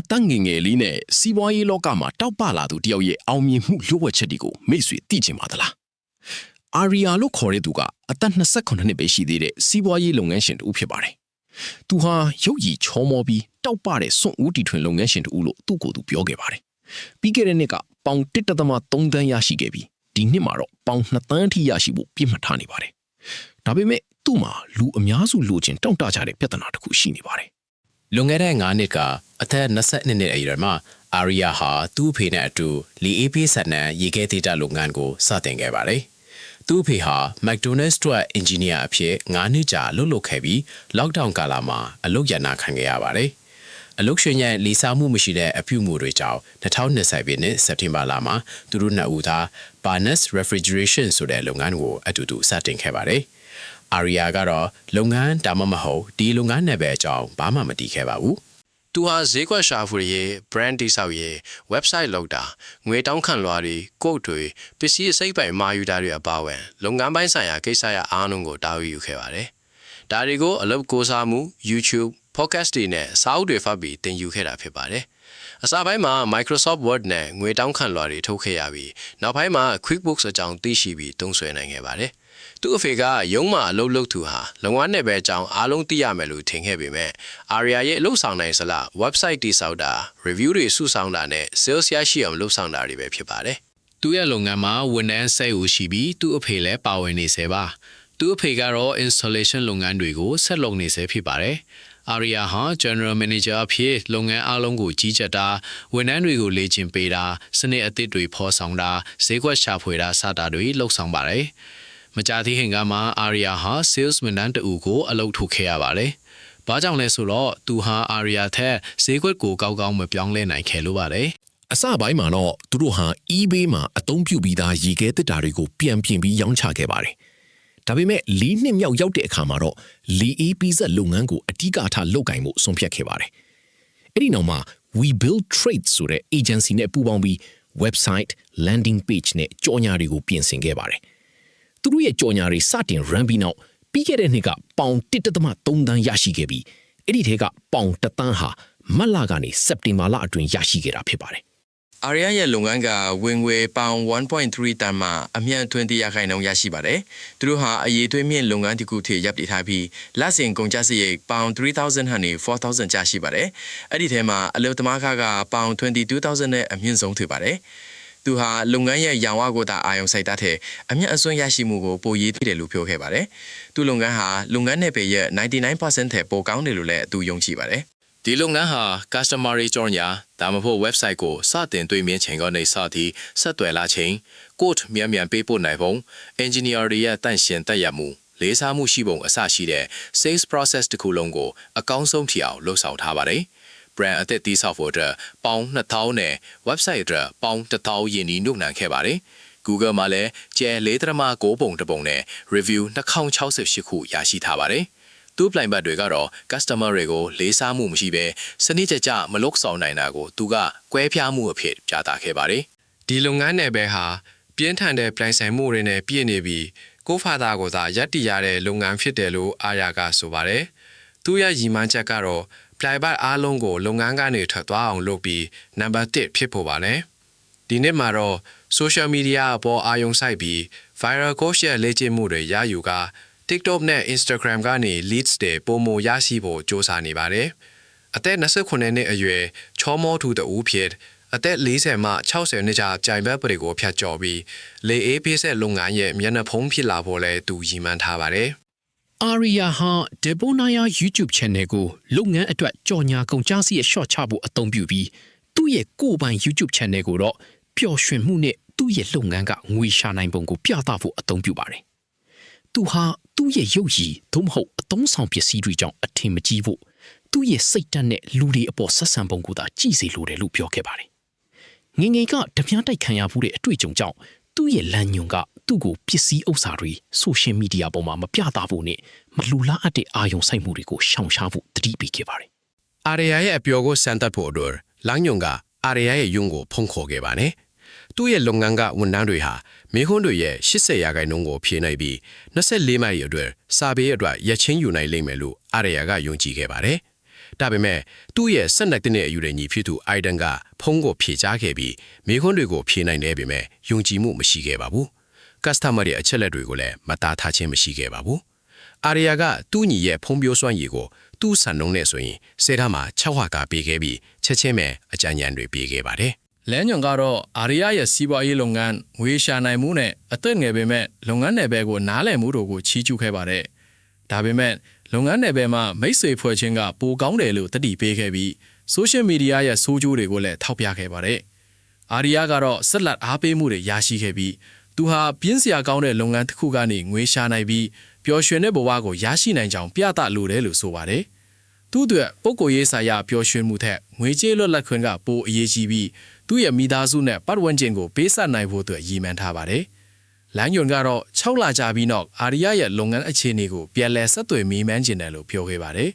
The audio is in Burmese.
အတန်းငယ်ငယ်လေးနဲ့စီးပွားရေးလောကမှာတောက်ပလာသူတယောက်ရဲ့အောင်မြင်မှုလိုဝက်ချက်တွေကိုမိတ်ဆွေသိချင်ပါသလားအာရီယာလို့ခေါ်တဲ့သူကအသက်28နှစ်ပဲရှိသေးတဲ့စီးပွားရေးလုပ်ငန်းရှင်တူဖြစ်ပါတယ်သူဟာရုပ်ရည်ချောမောပြီးတောက်ပတဲ့စွန့်ဦးတီထွင်လုပ်ငန်းရှင်တူလို့သူ့ကိုယ်သူပြောခဲ့ပါတယ်ပြီးခဲ့တဲ့နှစ်ကပေါင်1.3 သန်းရရှိခဲ့ပြီးဒီနှစ်မှာတော့ပေါင်2သန်းထိရရှိဖို့ပြည့်မှတ်ထားနေပါတယ်ဒါပေမဲ့သူ့မှာလူအများစုလိုချင်တောင့်တကြတဲ့ပြဿနာတစ်ခုရှိနေပါတယ်လွန်ခဲ့တဲ့9နှစ်ကအသက်22နှစ်အရွယ်မှာအာရီယာဟာသူ့အဖေနဲ့အတူလီအေးပေးဆက်နံရေခဲဒေတာလုပ်ငန်းကိုစတင်ခဲ့ပါတယ်သူ့အဖေဟာ McDonald's အတွက်အင်ဂျင်နီယာအဖြစ်9နှစ်ကြာလုပ်ခဲ့ပြီး lockdown ကာလမှာအလုပ်ရနာခံခဲ့ရပါတယ်အလုပ်ရှင်ရဲ့လီစာမှုမရှိတဲ့အပြုအမူတွေကြောင့်2020ပြည့်နှစ်စက်တင်ဘာလမှာသူတို့နှစ်ဦးသား Barnes Refrigeration ဆိုတဲ့လုပ်ငန်းကိုအတူတူစတင်ခဲ့ပါတယ်အာရီယာကတော့လုပ်ငန်းဒါမှမဟုတ်ဒီလုပ်ငန်းနယ်ပယ်အကြောင်းဘာမှမတည်ခဲ့ပါဘူးသူဟာဈေးကွက်ရှာဖွေရေး brand တိဆောက်ရေး website လုပ်တာငွေတောင်းခံလွှာတွေ quote တွေပစ္စည်းအစိပ်ပိုင်မှာယူတာတွေအပါအဝင်လုပ်ငန်းပိုင်းဆိုင်ရာကိစ္စရပ်အားလုံးကိုတာဝန်ယူခဲ့ပါတယ်။ဒါတွေကိုအလုပ်ကိုစားမှု YouTube podcast တွေနဲ့စာအုပ်တွေဖတ်ပြီးသင်ယူခဲ့တာဖြစ်ပါတယ်။အစပိုင်းမှာ Microsoft Word နဲ့ငွေတောင်းခံလွှာတွေထုတ်ခဲ့ရပြီးနောက်ပိုင်းမှာ QuickBooks အကြောင်းသိရှိပြီးသုံးစွဲနိုင်ခဲ့ပါတယ်။သူ့အဖေကရုံးမှာအလုပ်လုပ်သူဟာလုပ်ငန်းနယ်ပယ်အကြောင်းအားလုံးသိရမယ်လို့ထင်ခဲ့ပေမဲ့အာရီယာရဲ့အလုပ်ဆောင်နိုင်စလား website တိစောက်တာ review တွေစုဆောင်တာနဲ့ sales ရရှိအောင်လုပ်ဆောင်တာတွေပဲဖြစ်ပါတယ်သူ့ရဲ့လုပ်ငန်းမှာဝန်ထမ်း10ဦးရှိပြီးသူ့အဖေလည်းပါဝင်နေစေပါသူ့အဖေကတော့ installation လုပ်ငန်းတွေကိုဆက်လုပ်နေစေဖြစ်ပါတယ်အာရီယာဟာ General Manager အဖြစ်လုပ်ငန်းအားလုံးကိုကြီးကြပ်တာဝန်ထမ်းတွေကိုလေ့ကျင့်ပေးတာစနစ်အသစ်တွေဖော်ဆောင်တာဈေးကွက်ရှာဖွေတာစတာတွေလုပ်ဆောင်ပါတယ်မကြာသေးခင်ကမှအာရီယာဟာ sales ဝန်ထမ်းတအူကိုအလုပ်ထုတ်ခဲ့ရပါတယ်။ဘာကြောင့်လဲဆိုတော့သူဟာအာရီယာထက်ဈေးကွက်ကိုကောင်းကောင်းမပြောင်းလဲနိုင်ခဲ့လို့ပါတယ်အစပိုင်းမှာတော့သူတို့ဟာ eBay မှာအသုံးပြုပြီးသားရေခဲသစ်တာတွေကိုပြန်ပြင်ပြီးရောင်းချခဲ့ပါတယ်။ဒါပေမဲ့၄နှစ်မြောက်ရောက်တဲ့အခါမှာတော့လီအေးပီဇက်လုပ်ငန်းကိုအဓိကထားလုပ်ကိုင်ဖို့ဆုံးဖြတ်ခဲ့ပါတယ်။အဲ့ဒီနောက်မှာ We Build Trades ဆိုတဲ့ agency နဲ့ပူးပေါင်းပြီး website, landing page နဲ့ကြော်ညာတွေကိုပြင်ဆင်ခဲ့ပါတယ်။သူတို့ရဲ့ကြော်ညာတွေစတင် run ပြီးနောက်ပြီးခဲ့တဲ့နှစ်ကပေါင်1.3 သန်းရရှိခဲ့ပြီးအဲ့ဒီထဲကပေါင်1သန်းဟာမတ်လကနေစက်တင်ဘာလအတွင်းရရှိခဲ့တာဖြစ်ပါတယ်။အာရီယာရဲ့လုပ်ငန်းကဝင်ငွေပေါင်1.3 တန်မှအမြတ်20%ရရှိပါတယ်။သူတို့ဟာအရေးသွေးမြင့်လုပ်ငန်းတစ်ခုထိရပ်တည်ထားပြီးလစဉ်ကုန်ကျစရိတ်ပေါင်3000ဟန်နေ4000ကျရှိပါတယ်။အဲ့ဒီထဲမှာအလုပ်သမားခကပေါင်22000နဲ့အမြင့်ဆုံးဖြစ်ပါတယ်။သူဟာလုပ်ငန်းရဲ့ရောင်ဝကိုသာအာရုံစိုက်တတ်တဲ့အမြတ်အစွန်းရရှိမှုကိုပိုရေးသိတယ်လို့ပြောခဲ့ပါတယ်။သူလုပ်ငန်းဟာလုပ်ငန်းနယ်ပယ်ရဲ့99%ထဲပိုကောင်းတယ်လို့လည်းသူယုံကြည်ပါတယ်။ဒီလုပ်ငန်းဟာ customer ကြော်ညာဒါမှမဟုတ် website ကိုစတင်တွေ့မြင်ချိန်ကနေစသည့်ဆက်သွယ်လာချိန် code မြန်ပေးပို့နိုင်ပုံ engineer တွေရဲ့တန့်ရှင်းတက်ရမှုလေးစားမှုရှိပုံအစရှိတဲ့ sales process တစ်ခုလုံးကိုအကောင်းဆုံးထီအောင်လှုပ်ဆောင်ထားပါတယ်။ brand အသစ်တိစောက်ဖို့အတွက်ပေါင်2000နဲ့ website အတွက်ပေါင်1000ယင်းဒီနှုတ်နှံခဲ့ပါတယ်။ Google မှာလည်းကျဲ4.9 ပုံတစ်ပုံနဲ့ review 2068ခုရရှိထားပါတယ်။သူ့ပြိုင်ဘက်တွေကတော့ customer တွေကိုလေးစားမှုမရှိဘဲစနစ်တကျမလုပ်ဆောင်နိုင်တာကိုသူကကွဲပြားမှုအဖြစ်ပြသခဲ့ပါတယ်။ဒီလုပ်ငန်းနယ်ပယ်ဟာပြင်းထန်တဲ့ပြိုင်ဆိုင်မှုတွေနဲ့ပြည့်နေပြီးကိုဖာသာကိုသာရပ်တည်ရတဲ့လုပ်ငန်းဖြစ်တယ်လို့အာရကဆိုပါတယ်။သူရဲ့ရည်မှန်းချက်ကတော့ပြိုင်ဘက်အားလုံးကိုလုပ်ငန်းကနေထွက်သွားအောင်လုပ်ပြီးနံပါတ်1ဖြစ်ဖို့ပါလေဒီနေ့မှာတော့ social media အပေါ်အာရုံစိုက်ပြီး viral coach ရဲ့လေ့ကျင့်မှုတွေရယူက TikTok နဲ့ Instagram ကနေ leads တွေပုံမရရှိဖို့စ조사နေပါတယ်အသက်29နှစ်အရွယ်ချောမောသူတဦးဖြစ်အသက်40မှ60နှစ်ကြာကြိုင်ဘက်ပရိကိုဖြတ်ကျော်ပြီးလေအေးပေးဆက်လုပ်ငန်းရဲ့မျက်နှာဖုံးဖြစ်လာဖို့လဲသူရည်မှန်းထားပါတယ်အာရီယာဟာဒေဘိုနာယာ YouTube channel ကိုလုပ်ငန်းအတွက်ကြော်ညာကုန်ကျစရိတ် short ချဖို့အသုံးပြုပြီးသူ့ရဲ့ကိုယ်ပိုင် YouTube channel ကိုတော့ပျော်ရွှင်မှုနဲ့သူ့ရဲ့လုပ်ငန်းကငွေရှာနိုင်ပုံကိုပြသဖို့အသုံးပြုပါတယ်။သူဟာသူ့ရဲ့ရုပ်ရည်သို့မဟုတ်အသုံးဆောင်ပစ္စည်းတွေကြောင့်အထင်မကြီးဖို့သူ့ရဲ့စိတ်ဓာတ်နဲ့လူတွေအပေါ်ဆက်ဆံပုံကိုသာကြည့်စေလိုတယ်လို့ပြောခဲ့ပါတယ်။ငငယ်ကဓမြတိုက်ခံရမှုတဲ့အတွေ့အကြုံကြောင့်သူ့ရဲ့လမ်းညွန်ကသူ့ကိုပစ္စည်းဥစ္စာတွေဆိုရှယ်မီဒီယာပေါ်မှာမပြသဖို့နဲ့မလူလားအပ်တဲ့အာရုံစိုက်မှုတွေကိုရှောင်ရှားဖို့တတိပေးခဲ့ပါတယ်။အာရီယာရဲ့အပြောကိုစမ်းသပ်ဖို့အတွက်လမ်းညွန်ကအာရီယာရဲ့ယုံကိုဖုံးခေါ်ခဲ့ပါတယ်။သူ့ရဲ့လုပ်ငန်းကဝန်ထမ်းတွေဟာမိခွန်းတွေရဲ့80%ကိုဖြည့်နိုင်ပြီး24မိုင်အတွက်စာပေအတွက်ရချင်းယူနိုင်လိမ့်မယ်လို့အာရီယာကယုံကြည်ခဲ့ပါတယ်။ ဒါပေမဲ့သူ့ရဲ့12နှစ်အယူတဲ့ညီဖြစ်သူအိုင်ဒန်ကဖုန်းကိုဖြေချခဲ့ပြီးမိခွန်းတွေကိုဖြေနိုင်တယ်ပေမဲ့ယုံကြည်မှုမရှိခဲ့ပါဘူး။ customer ရဲ့အချက်လက်တွေကိုလည်းမတားထားခြင်းမရှိခဲ့ပါဘူး။အာရီယာကသူ့ညီရဲ့ဖုန်းပြောစွမ်းရည်ကိုသူ့ဆန်နှုံးနဲ့ဆိုရင်စေထားမှာ6ဟွာကပေးခဲ့ပြီးချက်ချင်းပဲအကြံဉာဏ်တွေပေးခဲ့ပါတယ်။ လမ်းညွန်ကတော့အာရီယာရဲ့စီးပွားရေးလုပ်ငန်းငွေရှာနိုင်မှုနဲ့အသက်ငယ်ပေမဲ့လုပ်ငန်းနယ်ပယ်ကိုနားလည်မှုတို့ကိုချီးကျူးခဲ့ပါတယ်။ဒါပေမဲ့လုပ်ငန်းနယ်ပယ်မှာမိတ်ဆွေဖွဲ့ချင်းကပိုကောင်းတယ်လို့တတိပေးခဲ့ပြီးဆိုရှယ်မီဒီယာရဲ့ဆိုးကျိုးတွေကိုလည်းထောက်ပြခဲ့ပါတယ်။အာရီယာကတော့ဆက်လက်အားပေးမှုတွေရရှိခဲ့ပြီးသူဟာပြင်းစရာကောင်းတဲ့လုပ်ငန်းတစ်ခုကနေငွေရှာနိုင်ပြီးပျော်ရွှင်တဲ့ဘဝကိုရရှိနိုင်ကြောင်းပြသလိုတယ်လို့ဆိုပါတယ်။သူ့အတွက်ပုဂ္ဂိုလ်ရေးဆိုင်ရာပျော်ရွှင်မှုထက်ငွေကြေးလွတ်လပ်ခွင့်ကပိုအရေးကြီးပြီးသူ့ရဲ့မိသားစုနဲ့ပတ်ဝန်းကျင်ကိုပေးဆက်နိုင်ဖို့အတွက်ရည်မှန်းထားပါတယ်။လမ်းညွန်ကတော့6လကြာပြီးနောက်အာရီယာရဲ့လုပ်ငန်းအခြေအနေကိုပြန်လည်ဆက်သွယ်မေးမြန်းခြင်းတယ်လို့ပြောခဲ့ပါတယ်